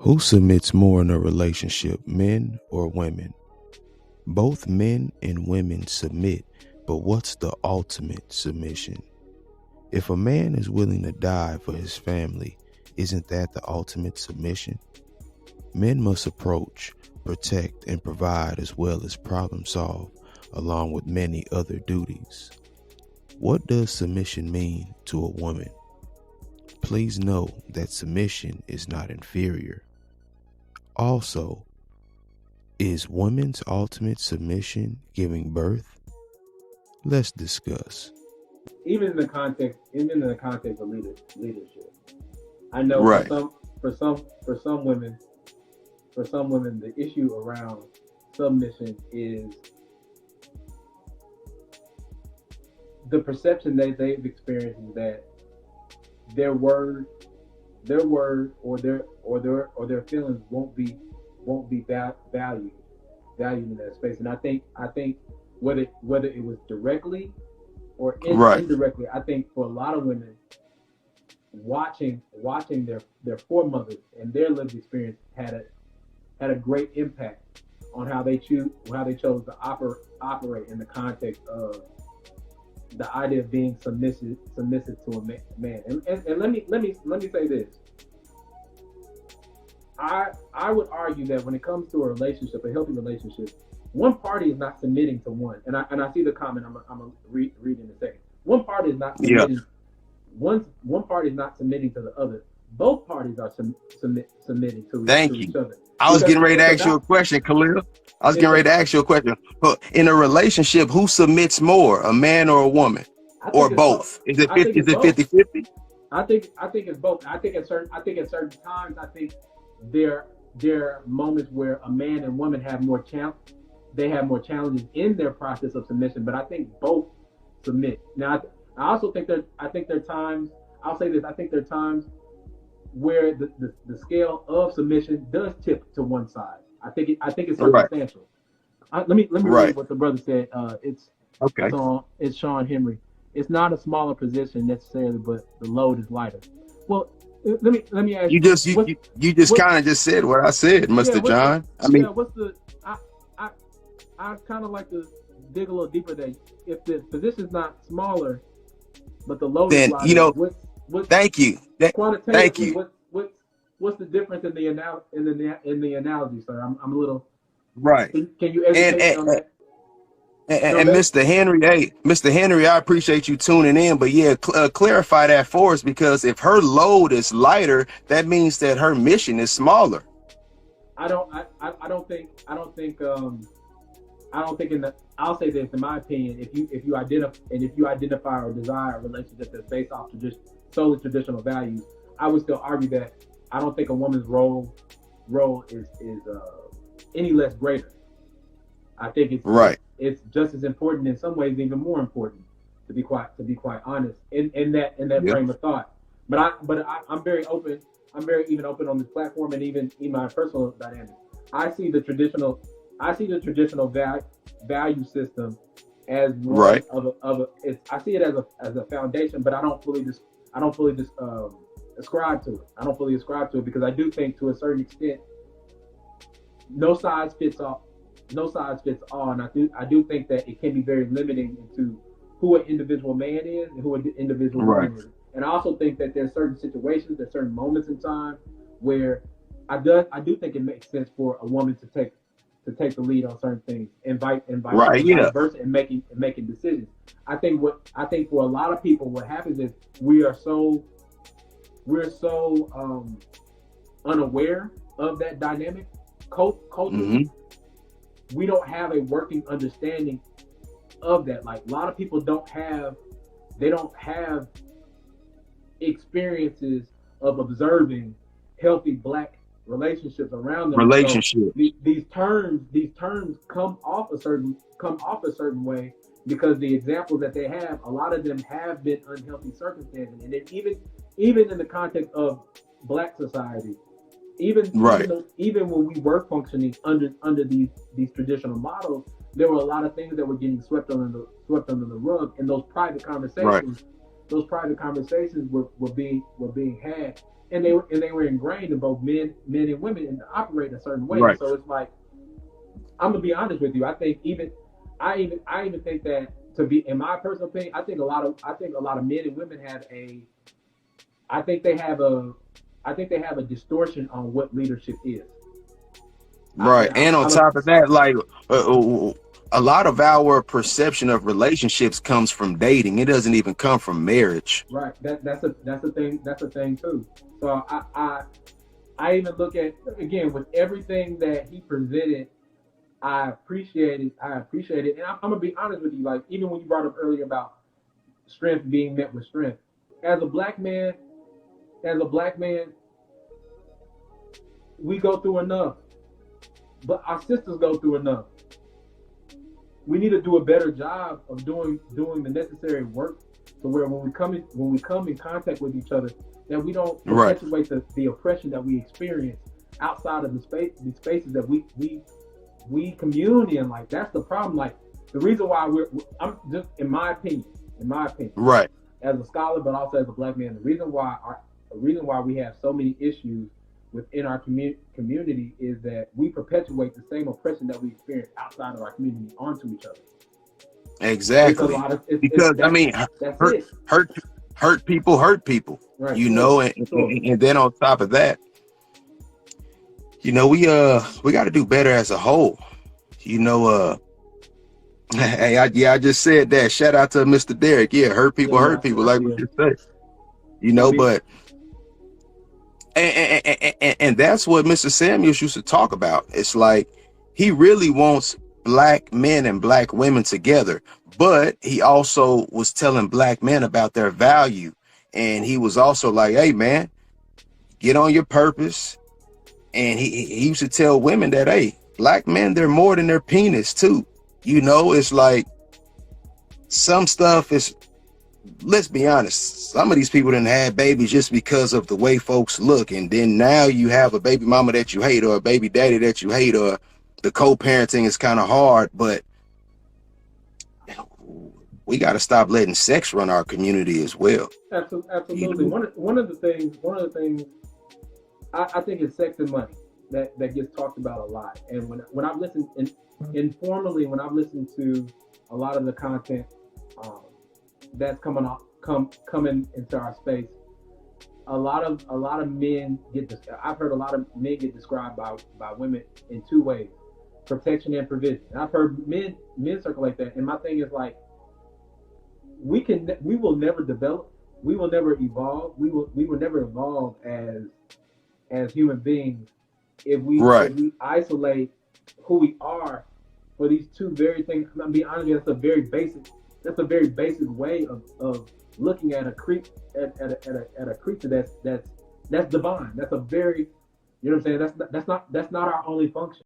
Who submits more in a relationship, men or women? Both men and women submit, but what's the ultimate submission? If a man is willing to die for his family, isn't that the ultimate submission? Men must approach, protect, and provide as well as problem solve, along with many other duties. What does submission mean to a woman? Please know that submission is not inferior. Also, is women's ultimate submission giving birth? Let's discuss. Even in the context of leadership, I know Right. for some women, the issue around submission is the perception that they've experienced is that their word or their feelings won't be valued in that space. And I think whether it was directly or indirectly, I think for a lot of women, watching their foremothers and their lived experience had a great impact on how they chose to operate in the context of the idea of being submissive to a man. And let me say this. I would argue that when it comes to a healthy relationship, one party is not submitting to one. And I see the comment. I'm gonna read in a second. One party is not submitting. Yeah. One party is not submitting to the other. Both parties are submitting to each other. I was getting ready to ask you a question, Khalil. In a relationship, who submits more, a man or a woman, or both? Is it 50-50? I think it's both. I think at certain times, I think there are moments where a man and woman have more challenges in their process of submission. But I think both submit. Now, I also think there are times. I'll say this. I think there are times where the scale of submission does tip to one side. I think it's circumstantial. Right. Let me read what the brother said. It's Sean Henry. It's not a smaller position necessarily, but the load is lighter. Well, let me ask you. You just kind of just said what I said, Mr. John. I kind of like to dig a little deeper there. If the position is not smaller, but the load is lighter, thank you. Thank you. What's the difference in the analogy, sir? I'm a little right. Can you educate on that? And Mr. Henry, I appreciate you tuning in, but clarify that for us, because if her load is lighter, that means that her mission is smaller. I don't think I'll say this, in my opinion, if you identify or desire a relationship that's based off solely traditional values, I would still argue that I don't think a woman's role is any less greater. I think it's just as important, in some ways even more important, to be quite honest, in that frame of thought. But I'm very open. I'm very even open on this platform, and even in my personal dynamic. I see the traditional value system as more I see it as a foundation, but I don't fully ascribe to it. I don't fully ascribe to it because I do think, to a certain extent, no size fits all, and I do think that it can be very limiting into who an individual man is and who an individual woman is. And I also think that there's certain situations, there's certain moments in time where I do think it makes sense for a woman to take the lead on certain things, and vice versa, and making decisions. I think for a lot of people, what happens is we're so unaware of that dynamic culturally. Mm-hmm. We don't have a working understanding of that. Like, a lot of people don't have experiences of observing healthy Black relationships around them. So these terms come off a certain way because the examples that they have, a lot of them have been unhealthy circumstances, and then even in the context of Black society, even when we were functioning under these traditional models, there were a lot of things that were getting swept under the rug, and those private conversations conversations were being had, and they were ingrained in both men and women and operate a certain way. Right. So it's like, I'm gonna be honest with you. I even think that, to be, in my personal opinion, I think a lot of men and women have a distortion on what leadership is. Right. And on top of that, like a lot of our perception of relationships comes from dating. It doesn't even come from marriage. Right. That's a thing too. So I even look at, again, with everything that he presented, I appreciate it. And I'm gonna be honest with you, like, even when you brought up earlier about strength being met with strength, as a black man, we go through enough, but our sisters go through enough. We need to do a better job of doing the necessary work, to where when we come in contact with each other, that we don't perpetuate the oppression that we experience outside of the spaces that we commune in. Like, that's the problem. Like, the reason why I'm just, in my opinion, right, as a scholar, but also as a black man, the reason why we have so many issues within our community is that we perpetuate the same oppression that we experience outside of our community onto each other. Exactly. Because I mean, hurt people hurt people. Right. You know, and then on top of that, you know, we got to do better as a whole. You know, hey, I just said that. Shout out to Mr. Derek. Yeah, hurt people, like we just said. You know, but and that's what Mr. Samuels used to talk about. It's like, he really wants black men and black women together, but he also was telling black men about their value. And he was also like, hey man, get on your purpose. And he used to tell women that, hey, black men, they're more than their penis too. You know, it's like, some stuff is, let's be honest, some of these people didn't have babies just because of the way folks look. And then now you have a baby mama that you hate, or a baby daddy that you hate, or the co-parenting is kind of hard. But we got to stop letting sex run our community as well. Absolutely. You know? One of the things I think is sex and money that gets talked about a lot. And when I've listened informally, when I've listened to a lot of the content that's coming into our space, a lot of men I've heard a lot of men get described by women in two ways: protection and provision. And I've heard men circulate that. And my thing is, like, we will never develop, we will never evolve, we will never evolve as human beings if we isolate who we are for these two very things. I'm gonna be honest with you, that's a very basic way of looking at a creature that's divine. That's a very, you know what I'm saying, that's not our only function.